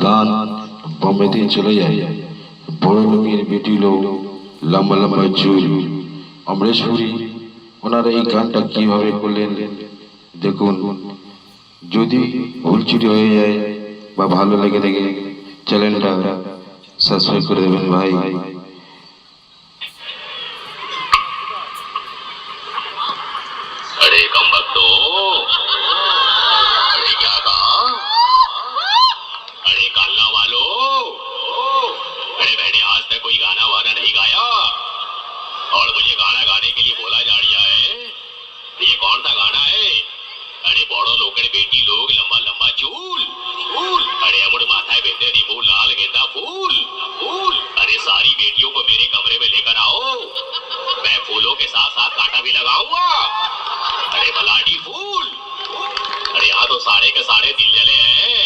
গান বোম্বেতে চলে যায়। বড় লোকের বেটি লোক, লম্বা লম্বা চুল, অমরেশ্বরী। ওনারা এই গানটা কিভাবে করলেন দেখুন। যদি ভুল চুরি হয়ে যায় বা ভালো লেগে থাকে, চ্যানেলটা সাবস্ক্রাইব করে দেবেন ভাই। अरे कम वक्त अरे क्या कहा? अरे कालना वालों, अरे मैंने आज तक कोई गाना वाना नहीं गाया और मुझे गाना गाने के लिए बोला जा रहा है। ये कौन सा गाना है? अरे बड़ो लोकड़ बेटी लोग, लंबा लंबा चूल फूल, अरे अमुड़ माथा बेंदे दी मुंह लाल गेंदा फूल फूल। अरे सारी बेटियों को मेरे कमरे में लेकर आओ, मैं फूलों के साथ साथ कांटा भी लगाऊंगा। अरे मलाडी फूल, अरे यहाँ तो सारे के सारे दिल जले हैं।